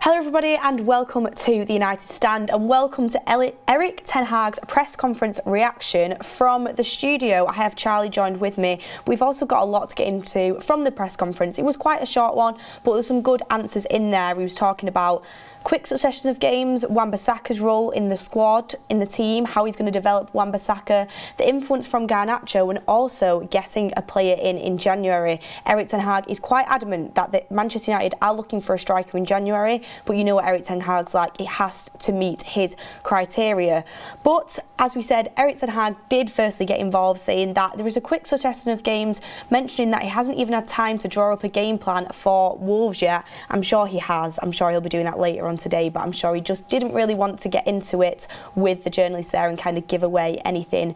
Hello everybody and welcome to the United Stand and welcome to Erik ten Hag's press conference reaction from the studio. I have Charlie joined with me. We've also got a lot to get into from the press conference. It was quite a short one, but there's some good answers in there. He was talking about quick succession of games, Wan-Bissaka's role in the squad, in the team, how he's going to develop Wan-Bissaka, the influence from Garnacho, and also getting a player in January. Erik ten Hag is quite adamant that Manchester United are looking for a striker in January, but you know what Erik ten Hag's like, it has to meet his criteria. But as we said, Erik ten Hag did firstly get involved, saying that there is a quick succession of games, mentioning that he hasn't even had time to draw up a game plan for Wolves yet. I'm sure he has. I'm sure he'll be doing that later on today, but I'm sure he just didn't really want to get into it with the journalists there and kind of give away anything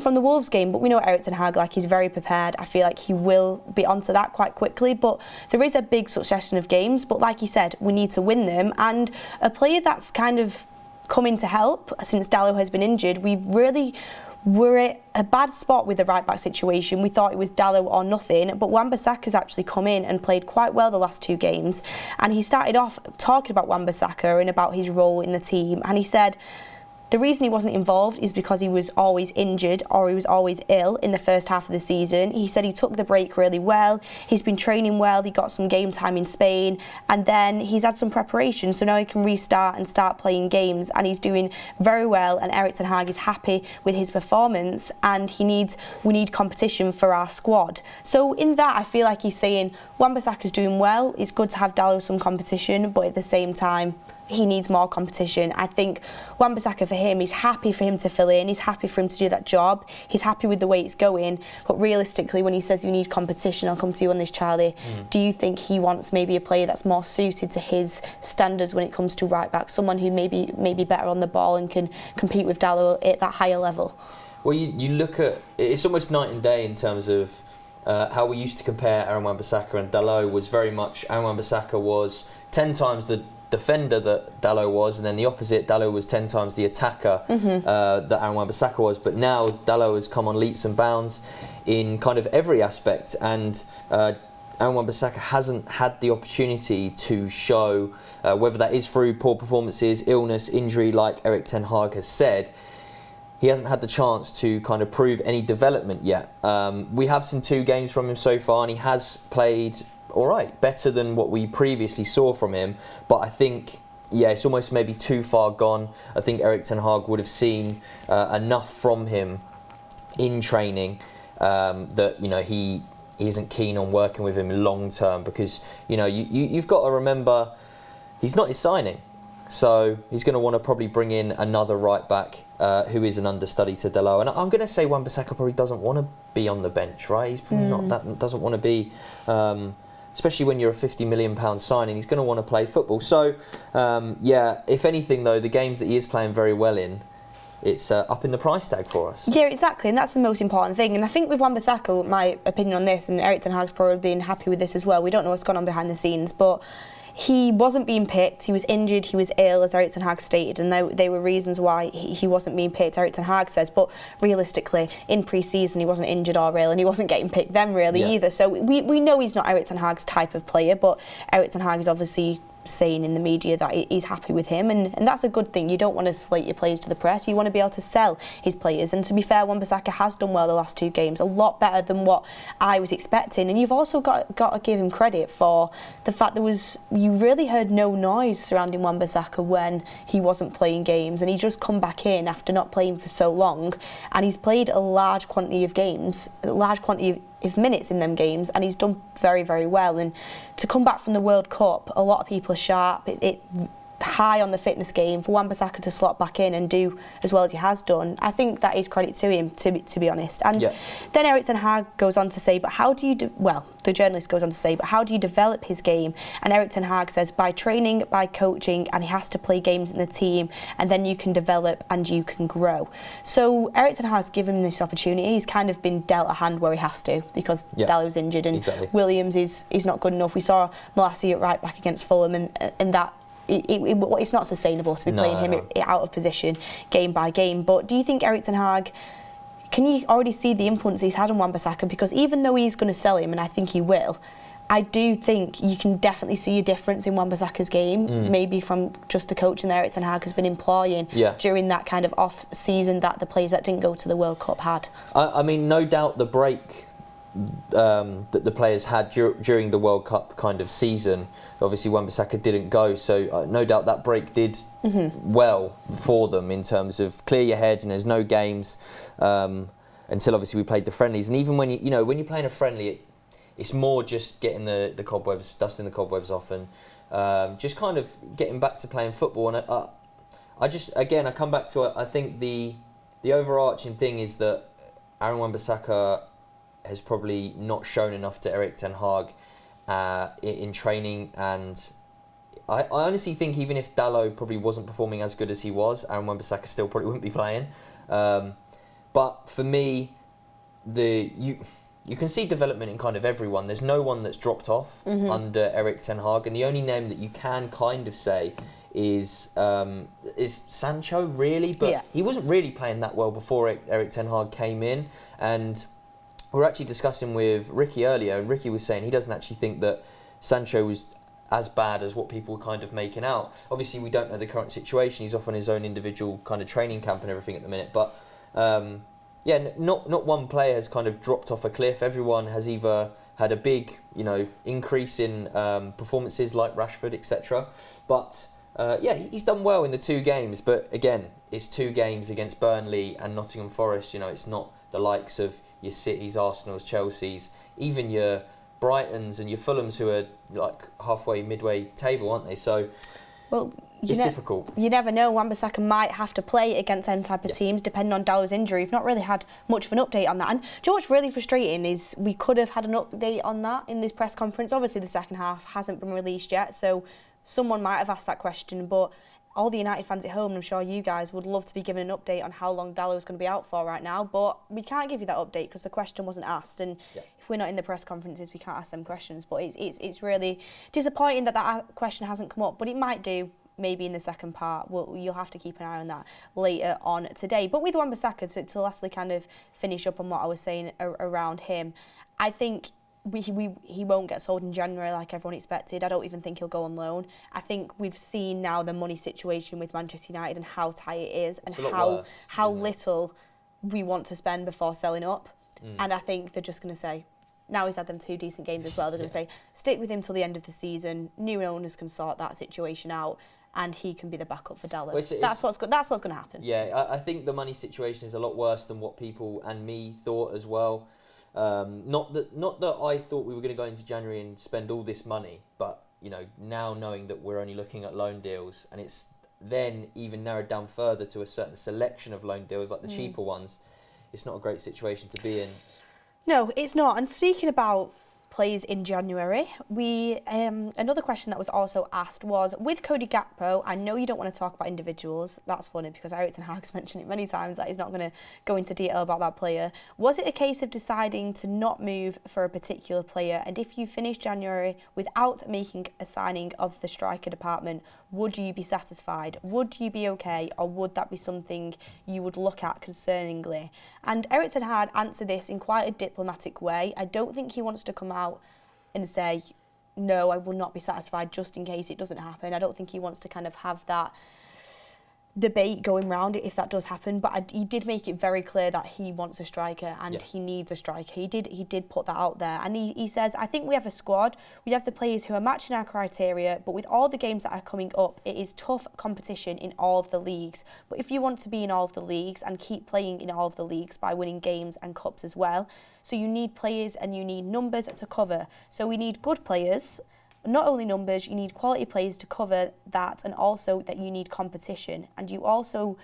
from the Wolves game. But we know Erik ten Hag, like, he's very prepared. I feel like he will be onto that quite quickly, but there is a big succession of games, but like he said, we need to win them, and a player that's kind of come in to help since Dalot has been injured. We really were at a bad spot with the right back situation. We thought it was Dalot or nothing, but Wan-Bissaka's actually come in and played quite well the last two games, and he started off talking about Wan-Bissaka and about his role in the team, and he said the reason he wasn't involved is because he was always injured or he was always ill in the first half of the season. He said he took the break really well, he's been training well, he got some game time in Spain, and then he's had some preparation, so now he can restart and start playing games, and he's doing very well, and Erik ten Hag is happy with his performance, and we need competition for our squad. So in that, I feel like he's saying Wan-Bissaka's doing well, it's good to have Dalot some competition, but at the same time he needs more competition. I think Wan-Bissaka, for him, he's happy for him to fill in, he's happy for him to do that job, he's happy with the way it's going, but realistically when he says you need competition, I'll come to you on this, Charlie, do you think he wants maybe a player that's more suited to his standards when it comes to right back, someone who maybe better on the ball and can compete with Dalot at that higher level? Well, you look at, it's almost night and day in terms of how we used to compare Aaron Wan-Bissaka and Dalot. Was very much, Aaron Wan-Bissaka was 10 times the defender that Dalot was, and then the opposite, Dalot was 10 times the attacker that Aaron Wan-Bissaka was. But now Dalot has come on leaps and bounds in kind of every aspect, and Aaron Wan-Bissaka hasn't had the opportunity to show, whether that is through poor performances, illness, injury, like Erik ten Hag has said, he hasn't had the chance to kind of prove any development yet. We have seen 2 games from him so far, and he has played all right, better than what we previously saw from him, but I think, yeah, it's almost maybe too far gone. I think Erik ten Hag would have seen enough from him in training that, you know, he isn't keen on working with him long term, because, you know, you've got to remember he's not his signing, so he's going to want to probably bring in another right back who is an understudy to Dalot. And I'm going to say Wan-Bissaka probably doesn't want to be on the bench, right? He's probably not that, doesn't want to be, especially when you're a £50 million signing, he's going to want to play football. So, yeah, if anything, though, the games that he is playing very well in, it's up in the price tag for us. Yeah, exactly, and that's the most important thing. And I think with Wan-Bissaka, my opinion on this, and Erik ten Hag's probably been happy with this as well, we don't know what's gone on behind the scenes, but he wasn't being picked, he was injured, he was ill, as Erik ten Hag stated, and they were reasons why he wasn't being picked, Erik ten Hag says, but realistically, in pre-season he wasn't injured or ill, and he wasn't getting picked then really either, so we know he's not Erik ten Hag's type of player, but Erik ten Hag is obviously saying in the media that he's happy with him, and that's a good thing. You don't want to slate your players to the press, you want to be able to sell his players, and to be fair, Wan-Bissaka has done well the last 2 games, a lot better than what I was expecting, and you've also got to give him credit for the fact you really heard no noise surrounding Wan-Bissaka when he wasn't playing games, and he's just come back in after not playing for so long, and he's played a large quantity of games, a large quantity of minutes in them games, and he's done very, very well. And to come back from the World Cup, a lot of people are sharp, high on the fitness game. For Wan-Bissaka to slot back in and do as well as he has done, I think that is credit to him, to be honest. And then Erik ten Hag goes on to say, but how do you the journalist goes on to say, but how do you develop his game? And Erik ten Hag says, by training, by coaching, and he has to play games in the team, and then you can develop and you can grow. So Erik ten Hag's given him this opportunity. He's kind of been dealt a hand where he has to, because Dalot's injured, and Williams is not good enough. We saw Malacia at right back against Fulham, and that it's not sustainable to be playing him out of position game by game. But do you think Erik ten Hag, can you already see the influence he's had on Wan-Bissaka? Because even though he's going to sell him, and I think he will, I do think you can definitely see a difference in Wan-Bissaka's game, maybe from just the coaching that Erik ten Hag has been employing during that kind of off-season that the players that didn't go to the World Cup had. I mean, no doubt the break that the players had during the World Cup kind of season, obviously Wan-Bissaka didn't go, so no doubt that break did well for them in terms of clear your head, and there's no games until obviously we played the friendlies. And even when when you're playing a friendly, it's more just getting the cobwebs, dusting the cobwebs off, and just kind of getting back to playing football. And I come back to I think the overarching thing is that Aaron Wan-Bissaka has probably not shown enough to Erik ten Hag in training, and I honestly think even if Dalot probably wasn't performing as good as he was, Aaron Wan-Bissaka still probably wouldn't be playing. But for me, you can see development in kind of everyone. There's no one that's dropped off under Erik ten Hag, and the only name that you can kind of say is Sancho, really, but he wasn't really playing that well before Erik ten Hag came in. And we were actually discussing with Ricky earlier, and Ricky was saying he doesn't actually think that Sancho was as bad as what people were kind of making out. Obviously, we don't know the current situation. He's off on his own individual kind of training camp and everything at the minute, but not one player has kind of dropped off a cliff. Everyone has either had a big, increase in performances like Rashford, etc. But he's done well in the 2 games. But again, it's 2 games against Burnley and Nottingham Forest. It's not the likes of your Cities, Arsenals, Chelseas, even your Brightons and your Fulhams, who are like halfway, midway table, aren't they? So. Well, it's difficult. You never know. Wan-Bissaka might have to play against them type of teams, depending on Dalot's injury. We've not really had much of an update on that. And do you know what's really frustrating is we could have had an update on that in this press conference. Obviously, the second half hasn't been released yet, so someone might have asked that question. But all the United fans at home, and I'm sure you guys, would love to be given an update on how long Dalot is going to be out for right now. But we can't give you that update because the question wasn't asked. And if we're not in the press conferences, we can't ask them questions. But it's really disappointing that question hasn't come up. But it might do. Maybe in the second part. You'll have to keep an eye on that later on today. But with Wan-Bissaka, to lastly kind of finish up on what I was saying around him, I think he won't get sold in January like everyone expected. I don't even think he'll go on loan. I think we've seen now the money situation with Manchester United and how tight it is, and how little we want to spend before selling up. And I think they're just going to say, now he's had them 2 decent games as well, they're going to say, stick with him till the end of the season. New owners can sort that situation out, and he can be the backup for Dalot. Well, that's what's going to happen. Yeah, I think the money situation is a lot worse than what people and me thought as well. Not that I thought we were going to go into January and spend all this money, but now knowing that we're only looking at loan deals, and it's then even narrowed down further to a certain selection of loan deals, like the cheaper ones, it's not a great situation to be in. No, it's not. And speaking about players in January, another question that was also asked was, with Cody Gakpo, I know you don't want to talk about individuals. That's funny because Erik ten Hag's mentioned it many times that he's not going to go into detail about that player. Was it a case of deciding to not move for a particular player? And if you finish January without making a signing of the striker department, would you be satisfied? Would you be okay? Or would that be something you would look at concerningly? And Erik ten Hag answered this in quite a diplomatic way. I don't think he wants to come out and say, no, I will not be satisfied just in case it doesn't happen. I don't think he wants to kind of have that debate going round it if that does happen, but he did make it very clear that he wants a striker and he needs a striker. He did put that out there, and he says, I think we have a squad, we have the players who are matching our criteria, but with all the games that are coming up, it is tough competition in all of the leagues. But if you want to be in all of the leagues and keep playing in all of the leagues by winning games and cups as well, so you need players and you need numbers to cover. So we need good players. Not only numbers, you need quality players to cover that, and also that you need competition, and you also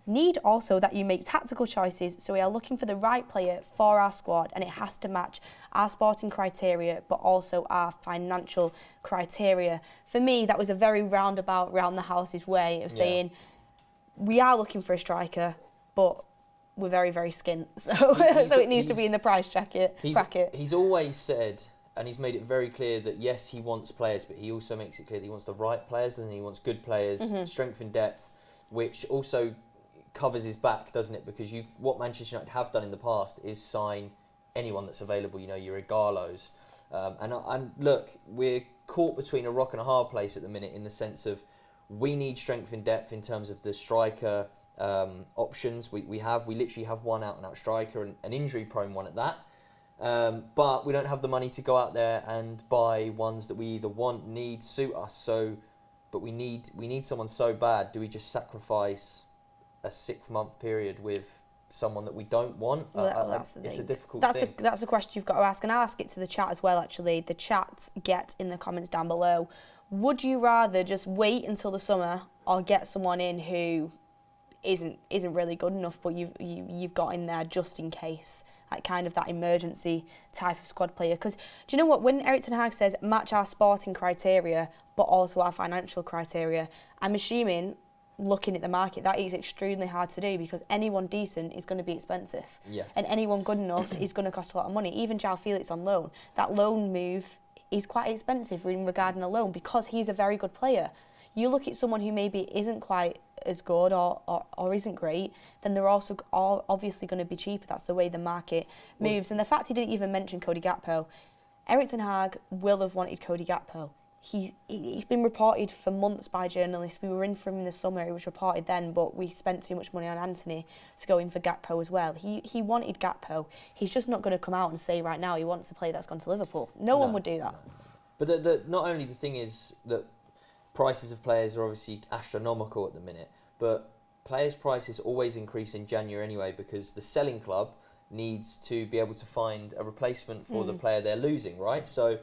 need that you make tactical choices. So we are looking for the right player for our squad, and it has to match our sporting criteria but also our financial criteria. For me, that was a very roundabout, round the houses way of saying we are looking for a striker, but we're very, very skint, so it needs to be in the price bracket. He's always said, and he's made it very clear that yes, he wants players, but he also makes it clear that he wants the right players and he wants good players, strength and depth, which also covers his back, doesn't it? Because what Manchester United have done in the past is sign anyone that's available, your Igalos, And look, we're caught between a rock and a hard place at the minute in the sense of we need strength in depth in terms of the striker options. We literally have one out-and-out striker, and an injury-prone one at that. But we don't have the money to go out there and buy ones that we either want, need, suit us. But we need someone so bad. Do we just sacrifice a 6-month period with someone that we don't want? Well, that's the thing. It's a difficult thing. thing. That's the question you've got to ask, and I'll ask it to the chat as well, actually. The chat get in the comments down below. Would you rather just wait until the summer or get someone in who isn't really good enough, but you've got in there just in case, like kind of that emergency type of squad player? Because do you know what, when Erik ten Hag says match our sporting criteria but also our financial criteria, I'm assuming, looking at the market, that is extremely hard to do, because anyone decent is going to be expensive, and anyone good enough is going to cost a lot of money. Even João Felix on loan, that loan move is quite expensive regarding a loan, because he's a very good player. You look at someone who maybe isn't quite as good or isn't great, then they're also obviously going to be cheaper. That's the way the market moves. And the fact he didn't even mention Cody Gakpo, Erik ten Hag will have wanted Cody Gakpo. He's been reported for months by journalists. We were in for him in the summer. It was reported then, but we spent too much money on Anthony to go in for Gakpo as well. He wanted Gakpo. He's just not going to come out and say right now he wants a player that's gone to Liverpool. No one would do that. No. But not only the thing is that prices of players are obviously astronomical at the minute, but players' prices always increase in January anyway, because the selling club needs to be able to find a replacement for the player they're losing, right? So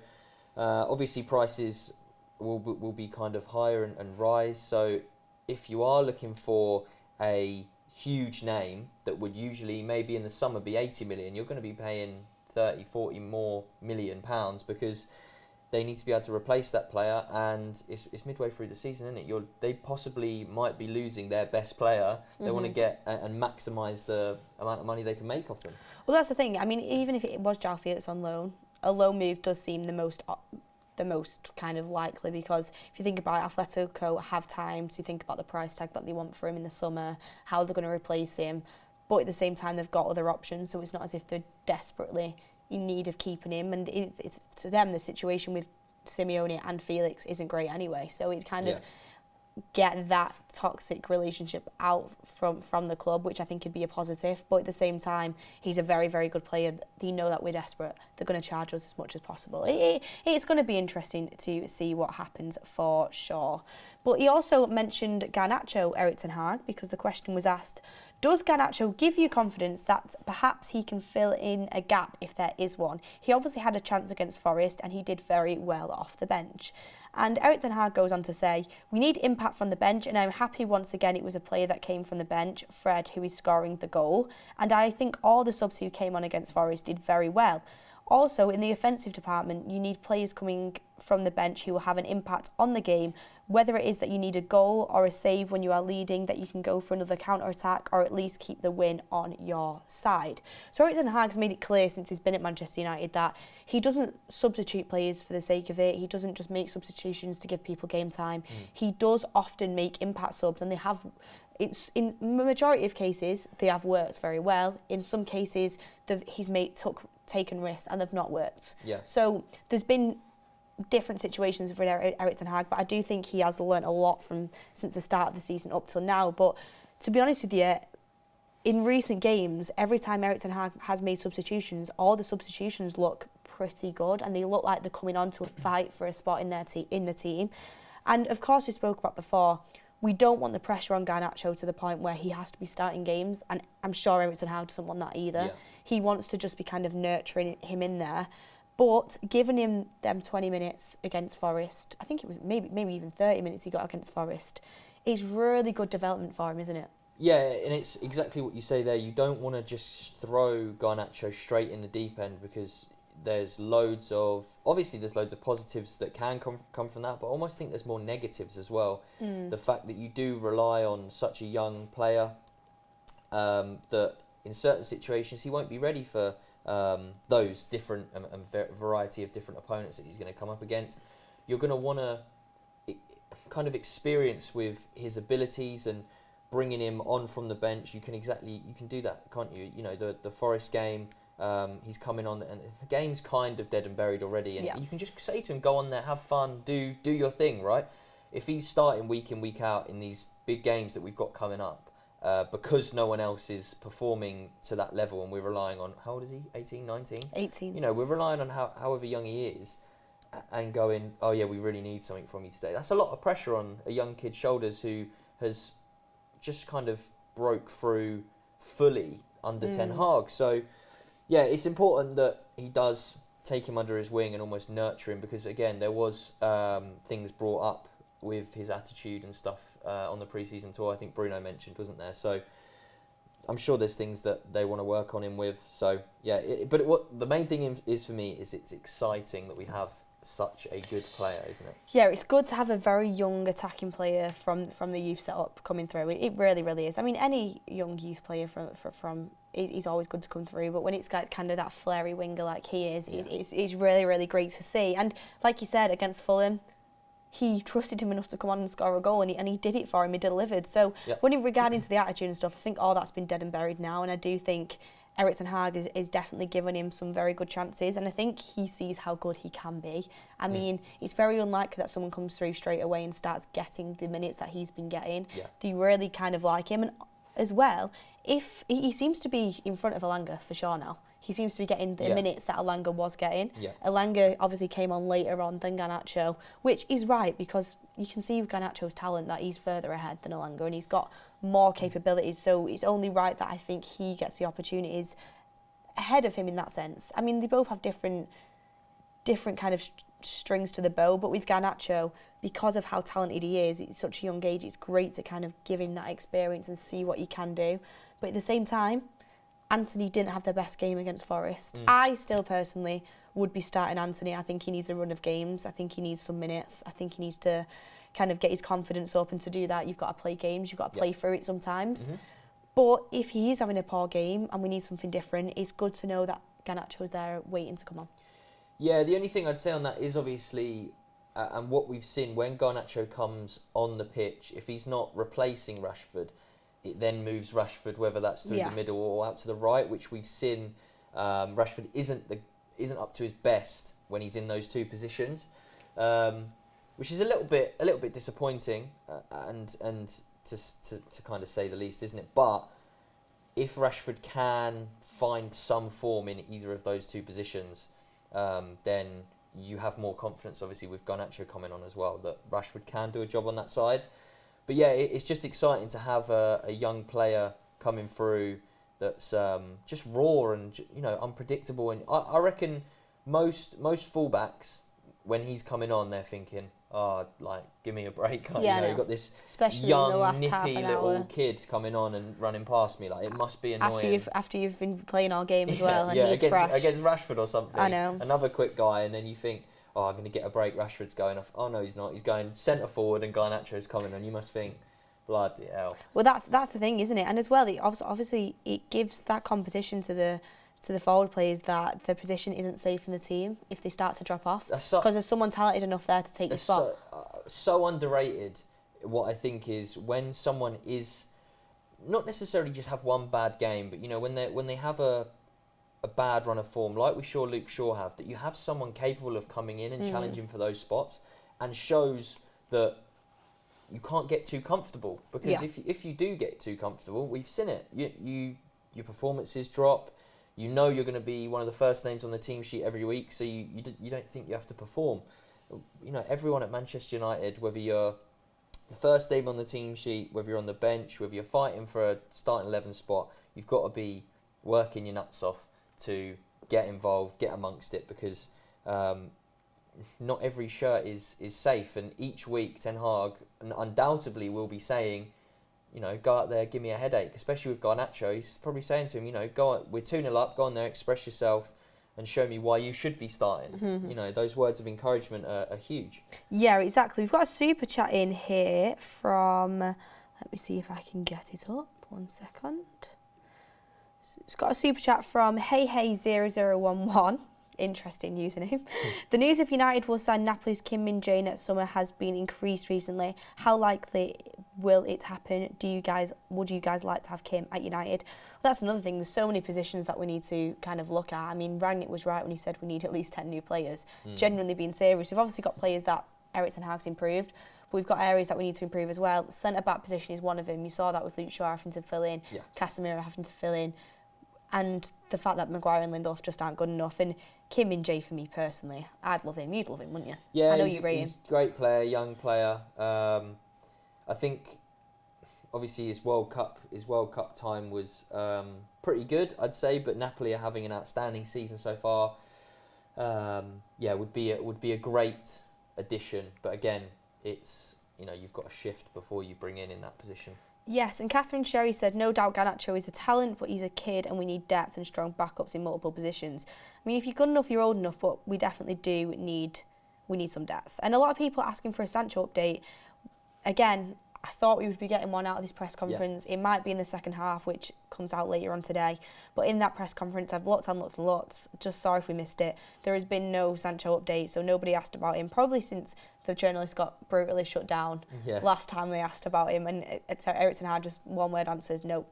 obviously prices will be kind of higher and rise. So if you are looking for a huge name that would usually maybe in the summer be 80 million, you're going to be paying 30, 40 more million pounds, because they need to be able to replace that player, and it's midway through the season, isn't it? They possibly might be losing their best player. They want to get and maximise the amount of money they can make off him. Well, that's the thing. I mean, even if it was João Felix on loan, a loan move does seem the most kind of likely, because if you think about it, Atletico have time to think about the price tag that they want for him in the summer, how they're going to replace him, but at the same time they've got other options, so it's not as if they're desperately in need of keeping him. And it's to them, the situation with Simeone and Felix isn't great anyway, so it's kind of get that toxic relationship out from the club, which I think could be a positive. But at the same time, he's a very, very good player. They know that we're desperate. They're going to charge us as much as possible. It's going to be interesting to see what happens for sure. But he also mentioned Garnacho, Erik ten Hag, because the question was asked, does Garnacho give you confidence that perhaps he can fill in a gap if there is one? He obviously had a chance against Forest and he did very well off the bench. And Erik ten Hag goes on to say, we need impact from the bench, and I'm happy once again it was a player that came from the bench, Fred, who is scoring the goal. And I think all the subs who came on against Forest did very well. Also, in the offensive department, you need players coming from the bench who will have an impact on the game, whether it is that you need a goal or a save when you are leading, that you can go for another counter-attack or at least keep the win on your side. So Erik ten Hag's made it clear since he's been at Manchester United that he doesn't substitute players for the sake of it. He doesn't just make substitutions to give people game time. He does often make impact subs, and they have, it's in the majority of cases, they have worked very well. In some cases, he's taken risks and they've not worked. So there's been different situations with Erik ten Hag, but I do think he has learnt a lot since the start of the season up till now. But to be honest with you, in recent games, every time Erik ten Hag has made substitutions, all the substitutions look pretty good, and they look like they're coming on to a fight for a spot in the team. And of course, we spoke about before, we don't want the pressure on Garnacho to the point where he has to be starting games, and I'm sure Erik ten Hag doesn't want that either. He wants to just be kind of nurturing him in there. But giving him them 20 minutes against Forest, I think it was maybe even 30 minutes he got against Forest, is really good development for him, isn't it? Yeah, and it's exactly what you say there. You don't want to just throw Garnacho straight in the deep end, because there's loads of positives that can come from that, but I almost think there's more negatives as well. The fact that you do rely on such a young player, that in certain situations he won't be ready for those different and variety of different opponents that he's going to come up against. You're going to want to kind of experience with his abilities, and bringing him on from the bench, you can do that, can't you? You know, the Forest game, He's coming on, and the game's kind of dead and buried already. And Yeah. you can just say to him, go on there, have fun, do your thing, right? If he's starting week in, week out in these big games that we've got coming up, because no one else is performing to that level, and we're relying on, how old is he? 18, 19? 18. You know, we're relying on however young he is, and going, oh yeah, we really need something from you today. That's a lot of pressure on a young kid's shoulders who has just kind of broke through fully under Ten Hag. So, yeah, it's important that he does take him under his wing and almost nurture him, because, again, there was things brought up with his attitude and stuff on the pre-season tour. I think Bruno mentioned, wasn't there? So I'm sure there's things that they want to work on him with. So, yeah, but what the main thing is for me is it's exciting that we have such a good player, isn't it? Yeah, it's good to have a very young attacking player from the youth setup coming through. It really, really is. I mean, any young youth player from he's always good to come through, but when it's got kind of that flary winger like he is, it's really, really great to see. And like you said, against Fulham, he trusted him enough to come on and score a goal, and he did it for him. He delivered. So when regarding to the attitude and stuff, I think all that's been dead and buried now, and I do think Erik ten Hag is definitely giving him some very good chances, and I think he sees how good he can be. I mean, it's very unlikely that someone comes through straight away and starts getting the minutes that he's been getting. They really kind of like him, and as well, if he seems to be in front of Elanga for sure now. He seems to be getting the minutes that Elanga was getting. Elanga obviously came on later on than Garnacho, which is right, because you can see with Garnacho's talent that he's further ahead than Elanga, and he's got more capabilities. So it's only right that I think he gets the opportunities ahead of him in that sense. I mean, they both have different kind of strings to the bow, but with Garnacho, because of how talented he is at such a young age, it's great to kind of give him that experience and see what he can do. But at the same time, Anthony didn't have the best game against Forest. I still personally would be starting Anthony. I think he needs a run of games. I think he needs some minutes. I think he needs to kind of get his confidence up, and to do that, you've got to play games. You've got to play through it sometimes. But if he is having a poor game and we need something different, it's good to know that Garnacho's there waiting to come on. Yeah, the only thing I'd say on that is obviously, and what we've seen when Garnacho comes on the pitch, if he's not replacing Rashford, it then moves Rashford, whether that's through the middle or out to the right, which we've seen. Rashford isn't up to his best when he's in those two positions, which is a little bit disappointing, and to kind of say the least, isn't it? But if Rashford can find some form in either of those two positions, then you have more confidence, obviously, with Garnacho coming on as well, that Rashford can do a job on that side. But yeah, it's just exciting to have a young player coming through that's just raw and, you know, unpredictable. And I reckon most fullbacks, when he's coming on, they're thinking, oh, like, give me a break. You know, you've got this especially young, nippy little kid coming on and running past me. Like, it must be annoying. After you've been playing all game as well, and he's against Rashford or something. I know. Another quick guy, and then you think, oh, I'm going to get a break. Rashford's going off. Oh, no, he's not. He's going centre forward, and Garnacho's coming, and you must think, bloody hell. Well, that's the thing, isn't it? And as well, obviously, it gives that competition to the forward players that the position isn't safe in the team if they start to drop off, because there's someone talented enough there to take your spot. So underrated. What I think is when someone is not necessarily just have one bad game, but, you know, when they have a bad run of form, like we saw Luke Shaw have, that you have someone capable of coming in and challenging for those spots, and shows that you can't get too comfortable, because if you do get too comfortable, we've seen it. Your performances drop. You know you're going to be one of the first names on the team sheet every week, so you don't think you have to perform. You know, everyone at Manchester United, whether you're the first name on the team sheet, whether you're on the bench, whether you're fighting for a starting 11 spot, you've got to be working your nuts off to get involved, get amongst it, because not every shirt is safe, and each week Ten Hag undoubtedly will be saying, you know, go out there, give me a headache, especially with Garnacho. He's probably saying to him, you know, we're 2-0 up, go on there, express yourself and show me why you should be starting. You know, those words of encouragement are huge. Yeah, exactly. We've got a super chat in here from, let me see if I can get it up, 1 second. It's got a super chat from Hey011. interesting username. The news of United will sign Napoli's Kim Min-jae next summer has been increased recently. How likely will it happen? Would you guys like to have Kim at United? Well, that's another thing. There's so many positions that we need to kind of look at. I mean, Rangnick was right when he said we need at least 10 new players. Genuinely being serious. We've obviously got players that Erik ten Hag's improved, but we've got areas that we need to improve as well. Centre-back position is one of them. You saw that with Luke Shaw having to fill in, Casemiro having to fill in, and the fact that Maguire and Lindelof just aren't good enough. And Kim Min-jae, for me personally, I'd love him. You'd love him, wouldn't you? Yeah, I know he's a great player, young player. I think obviously his World Cup time was pretty good, I'd say. But Napoli are having an outstanding season so far. Would be a great addition. But again, it's you've got to shift before you bring in that position. Yes, and Catherine Sherry said, no doubt Garnacho is a talent, but he's a kid and we need depth and strong backups in multiple positions. I mean, if you're good enough, you're old enough, but we definitely need some depth. And a lot of people are asking for a Sancho update. Again, I thought we would be getting one out of this press conference. It might be in the second half, which comes out later on today. But in that press conference, I've looked and looked and looked. Just sorry if we missed it. There has been no Sancho update, so nobody asked about him. Probably since the journalist got brutally shut down last time they asked about him. And Erik ten Hag just one-word answers, no.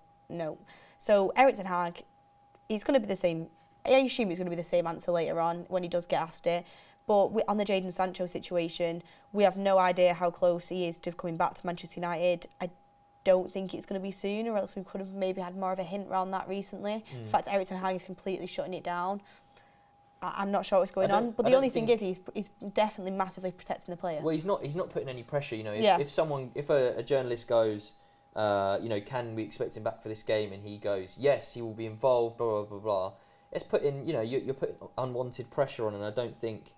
So Erik ten Hag, he's going to be the same. I assume he's going to be the same answer later on when he does get asked it. But on the Jadon Sancho situation, we have no idea how close he is to coming back to Manchester United. I don't think it's going to be soon, or else we could have maybe had more of a hint around that recently. In fact, Erik ten Hag is completely shutting it down. I'm not sure what's going on, but the only thing is he's definitely massively protecting the player. Well, he's not putting any pressure. If a journalist goes, can we expect him back for this game, and he goes, yes, he will be involved, blah blah blah blah. It's putting, you're putting unwanted pressure on, and I don't think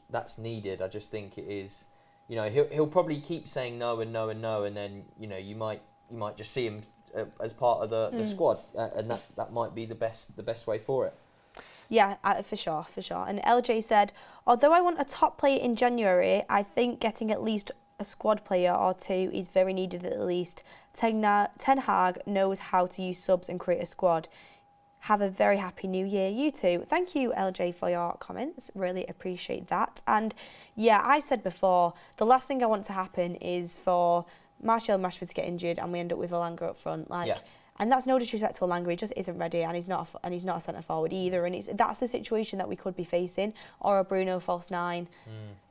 that's needed. I just think it is, he'll probably keep saying no and no and no, and then you might just see him as part of the squad, and that might be the best way for it. Yeah, for sure. And LJ said, although I want a top player in January, I think getting at least a squad player or two is very needed at least. Ten Hag knows how to use subs and create a squad. Have a very happy new year, you too. Thank you, LJ, for your comments. Really appreciate that. And yeah, I said before, the last thing I want to happen is for Martial and Rashford to get injured and we end up with Elanga up front. And that's no disrespect to Elanga, he just isn't ready, and he's not a centre forward either. And that's the situation that we could be facing, or a Bruno false nine.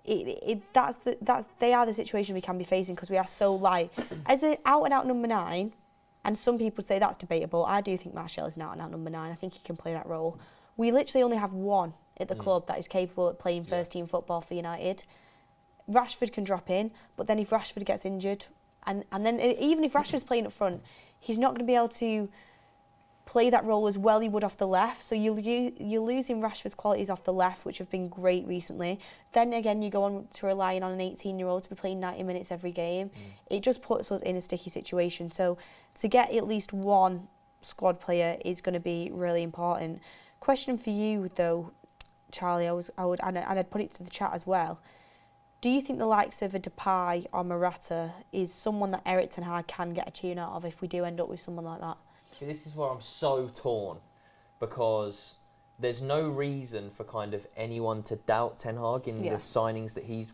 They are the situation we can be facing because we are so light as an out and out number 9. And some people say that's debatable. I do think Martial is an out-and-out number 9. I think he can play that role. We literally only have one at the club that is capable of playing first-team football for United. Rashford can drop in, but then if Rashford gets injured, and then even if Rashford's playing up front, he's not going to be able to play that role as well he would off the left. So you're losing Rashford's qualities off the left, which have been great recently. Then again, you go on to relying on an 18-year-old to be playing 90 minutes every game. It just puts us in a sticky situation. So to get at least one squad player is going to be really important. Question for you though, Charlie, I'd put it to the chat as well. Do you think the likes of a Depay or Morata is someone that Erik ten Hag can get a tune out of if we do end up with someone like that? See, this is where I'm so torn, because there's no reason for kind of anyone to doubt Ten Hag in the signings that he's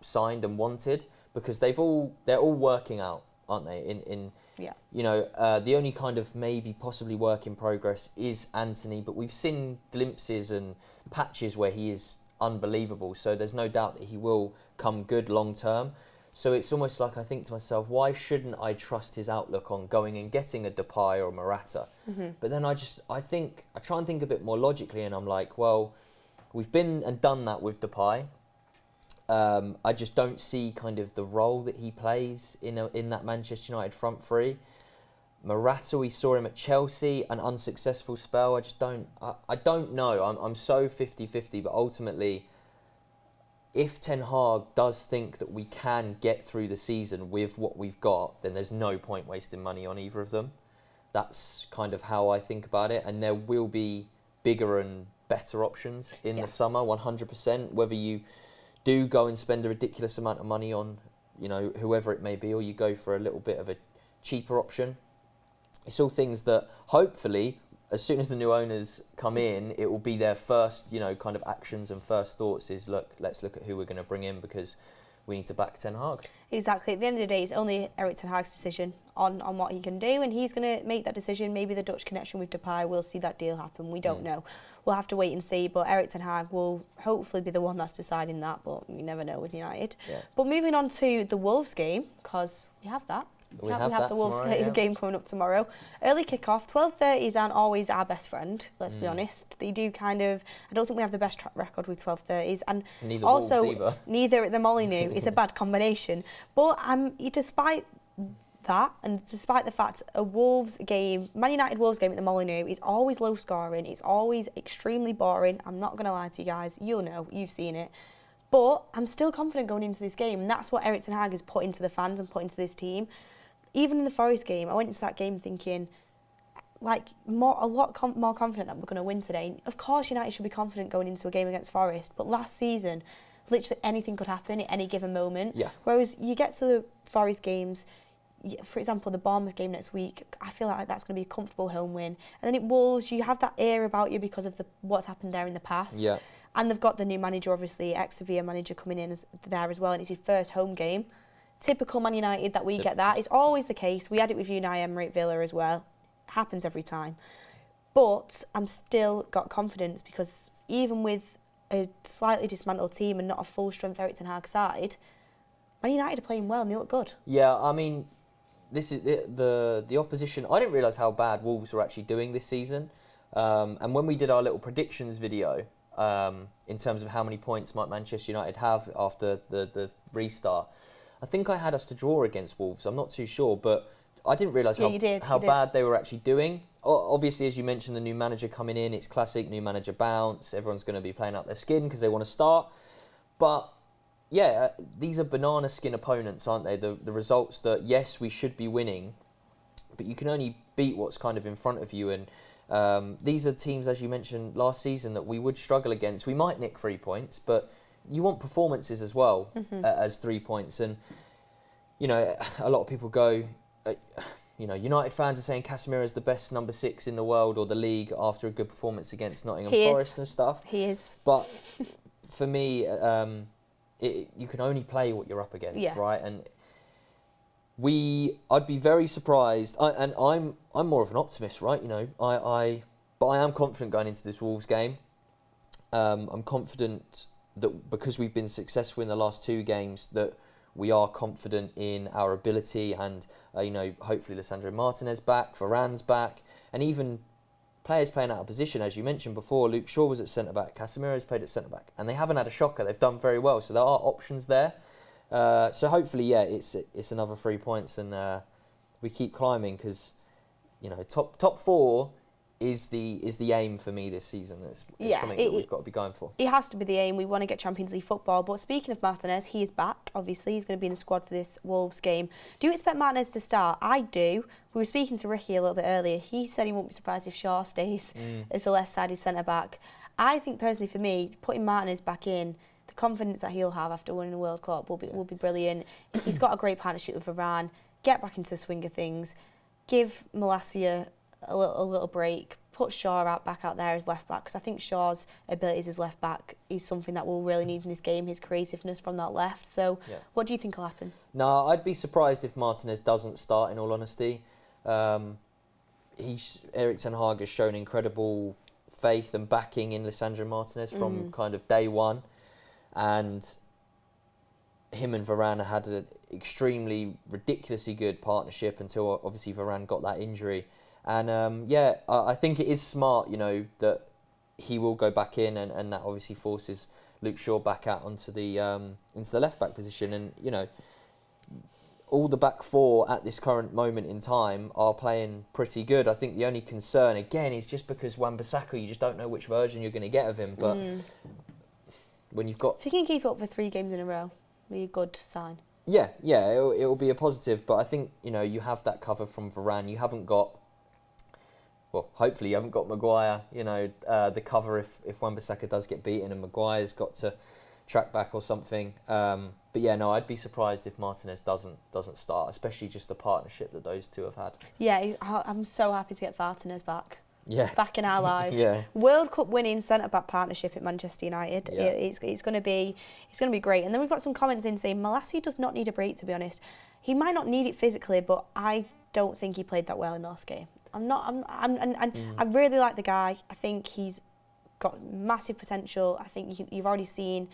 signed and wanted, because they're all working out, aren't they? The only kind of maybe possibly work in progress is Anthony, but we've seen glimpses and patches where he is unbelievable. So there's no doubt that he will come good long term. So it's almost like I think to myself, why shouldn't I trust his outlook on going and getting a Depay or a Morata? But then I try and think a bit more logically, and I'm like, well, we've been and done that with Depay. I just don't see kind of the role that he plays in that Manchester United front three. Morata, we saw him at Chelsea, an unsuccessful spell. I don't know. I'm so 50-50, but ultimately, if Ten Hag does think that we can get through the season with what we've got, then there's no point wasting money on either of them. That's kind of how I think about it. And there will be bigger and better options in the summer, 100%. Whether you do go and spend a ridiculous amount of money on, whoever it may be, or you go for a little bit of a cheaper option. It's all things that hopefully as soon as the new owners come in, it will be their first, kind of actions and first thoughts is, let's look at who we're going to bring in because we need to back Ten Hag. Exactly. At the end of the day, it's only Erik Ten Hag's decision on what he can do, and he's going to make that decision. Maybe the Dutch connection with Depay will see that deal happen. We don't know. We'll have to wait and see, but Erik Ten Hag will hopefully be the one that's deciding that, but you never know with United. Yeah. But moving on to the Wolves game, because we have that. We have the Wolves tomorrow, game coming up tomorrow. Early kick-off. 12:30s aren't always our best friend, let's be honest. They do kind of... I don't think we have the best track record with 12:30s. And neither also, Wolves either. Neither at the Molineux. It's a bad combination. But despite that, and despite the fact a Wolves game, Man United Wolves game at the Molineux is always low scoring, it's always extremely boring. I'm not going to lie to you guys. You'll know. You've seen it. But I'm still confident going into this game, and that's what Erik Ten Hag has put into the fans and put into this team. Even in the Forest game, I went into that game thinking, more confident that we're going to win today. Of course, United should be confident going into a game against Forest, but last season, literally anything could happen at any given moment. Yeah. Whereas you get to the Forest games, for example, the Bournemouth game next week, I feel like that's going to be a comfortable home win. And then at Wolves, you have that air about you because of what's happened there in the past. Yeah. And they've got the new manager, obviously, ex-Sevilla manager coming in there as well, and it's his first home game. Typical Man United that we get that. It's always the case. We had it with Unai Emery at Villa as well. Happens every time. But I'm still got confidence because even with a slightly dismantled team and not a full-strength Erik Ten Hag side, Man United are playing well and they look good. Yeah, I mean, this is the opposition. I didn't realise how bad Wolves were actually doing this season. And when we did our little predictions video, in terms of how many points might Manchester United have after the restart, I think I had us to draw against Wolves. I'm not too sure, but I didn't realise how bad they were actually doing. Obviously, as you mentioned, the new manager coming in, it's classic new manager bounce. Everyone's going to be playing out their skin because they want to start. But yeah, these are banana skin opponents, aren't they? The results that, yes, we should be winning, but you can only beat what's kind of in front of you. And these are teams, as you mentioned last season, that we would struggle against. We might nick 3 points, but you want performances as well as 3 points. And, a lot of people go, United fans are saying Casemiro is the best number 6 in the world or the league after a good performance against Nottingham Forest and stuff. He is. But for me, you can only play what you're up against, right? And I'd be very surprised. I'm more of an optimist, right? But I am confident going into this Wolves game. I'm confident that because we've been successful in the last 2 games, that we are confident in our ability, and hopefully Lisandro Martinez back, Varane's back, and even players playing out of position, as you mentioned before. Luke Shaw was at centre back, Casemiro's played at centre back, and they haven't had a shocker. They've done very well, so there are options there. So hopefully, it's another 3 points, and we keep climbing because top 4 is the aim for me this season. It's something that we've got to be going for. It has to be the aim. We want to get Champions League football. But speaking of Martinez, he is back. Obviously, he's going to be in the squad for this Wolves game. Do you expect Martinez to start? I do. We were speaking to Ricky a little bit earlier. He said he won't be surprised if Shaw stays as the left-sided centre-back. I think, personally, for me, putting Martinez back in, the confidence that he'll have after winning the World Cup will be brilliant. He's got a great partnership with Varane. Get back into the swing of things. Give Malacia a little break. Put Shaw back out there as left back, because I think Shaw's abilities as left back is something that we'll really need in this game, his creativeness from that left. So what do you think will happen? No, I'd be surprised if Martinez doesn't start, in all honesty. Erik Ten Hag has shown incredible faith and backing in Lisandro Martinez from kind of day one, and him and Varane had an extremely ridiculously good partnership until obviously Varane got that injury. And I think it is smart, that he will go back in, and that obviously forces Luke Shaw back out onto the into the left back position. And all the back 4 at this current moment in time are playing pretty good. I think the only concern again is just because Wan-Bissaka, you just don't know which version you're going to get of him. But when you've got, if he can keep it up for 3 games in a row, it'll be a good sign. Yeah, it'll be a positive. But I think you have that cover from Varane. You haven't got. Well, hopefully you haven't got Maguire, the cover if Wan-Bissaka does get beaten and Maguire's got to track back or something. But I'd be surprised if Martinez doesn't start, especially just the partnership that those two have had. Yeah, I'm so happy to get Martinez back. back in our lives. World Cup winning centre-back partnership at Manchester United. It's going to be great. And then we've got some comments in saying Malacia does not need a break, to be honest. He might not need it physically, but I don't think he played that well in the last game. I really like the guy. I think he's got massive potential. I think you've already seen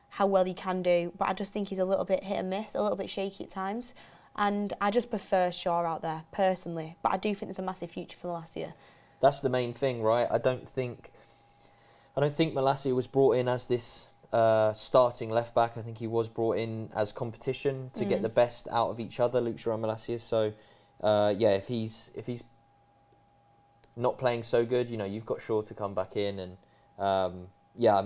how well he can do, but I just think he's a little bit hit and miss, a little bit shaky at times. And I just prefer Shaw out there, personally. But I do think there's a massive future for Malacia. That's the main thing, right? I don't think Malacia was brought in as this starting left back. I think he was brought in as competition to get the best out of each other, Luke Shaw and Malacia. So if he's not playing so good, you've got Shaw to come back in, and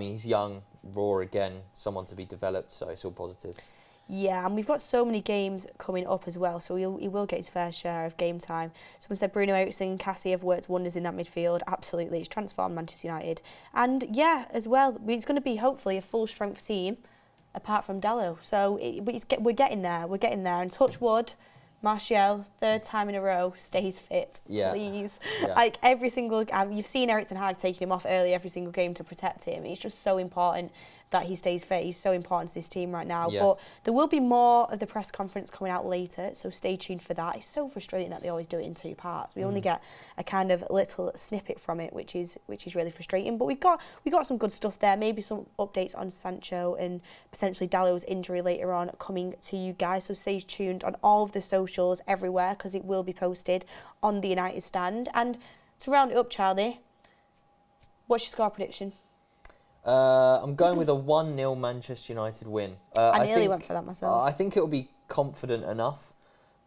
he's young, raw again, someone to be developed. So it's all positives. Yeah, and we've got so many games coming up as well, so he will get his fair share of game time. Someone said Bruno Eriksson, Cassie have worked wonders in that midfield. Absolutely, it's transformed Manchester United. And as well, it's going to be hopefully a full strength team, apart from Dalot. So we're getting there. And touch wood, Martial, third time in a row, stays fit, please. Yeah. Like every single, you've seen Erik ten Hag taking him off early every single game to protect him. It's just so important that he stays fit. He's so important to this team right now. Yeah. But there will be more of the press conference coming out later, so stay tuned for that. It's so frustrating that they always do it in two parts. We only get a kind of little snippet from it, which is really frustrating. But we got some good stuff there. Maybe some updates on Sancho and potentially Dalot's injury later on coming to you guys. So stay tuned on all of the socials everywhere, because it will be posted on the United Stand. And to round it up, Charlie, what's your score prediction? I'm going with a 1-0 Manchester United win. I nearly went for that myself. I think it will be confident enough,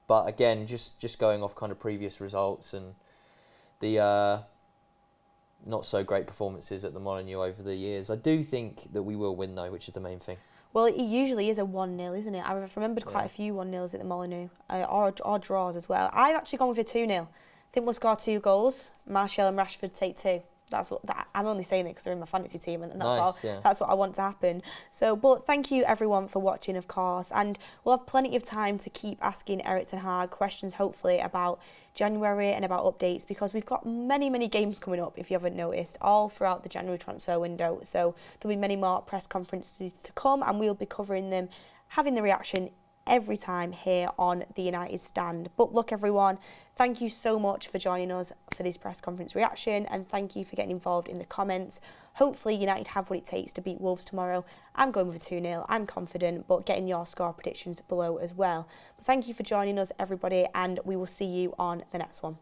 but again, just going off kind of previous results and the not so great performances at the Molineux over the years, I do think that we will win though, which is the main thing. Well, it usually is a 1-0, isn't it? I've remembered quite a few 1-0s at the Molineux, or draws as well. I've actually gone with a 2-0. I think we'll score 2 goals. Martial and Rashford take 2. I'm only saying it because they're in my fantasy team, and that's what I want to happen. So, but thank you everyone for watching, of course, and we'll have plenty of time to keep asking Erik ten Hag questions, hopefully about January and about updates, because we've got many games coming up, if you haven't noticed, all throughout the January transfer window. So there'll be many more press conferences to come, and we'll be covering them, having the reaction every time here on the United Stand. But look, everyone, thank you so much for joining us for this press conference reaction, and thank you for getting involved in the comments. Hopefully United have what it takes to beat Wolves tomorrow. I'm going with a 2-0. I'm confident, but getting your score predictions below as well. But thank you for joining us, everybody, and we will see you on the next one.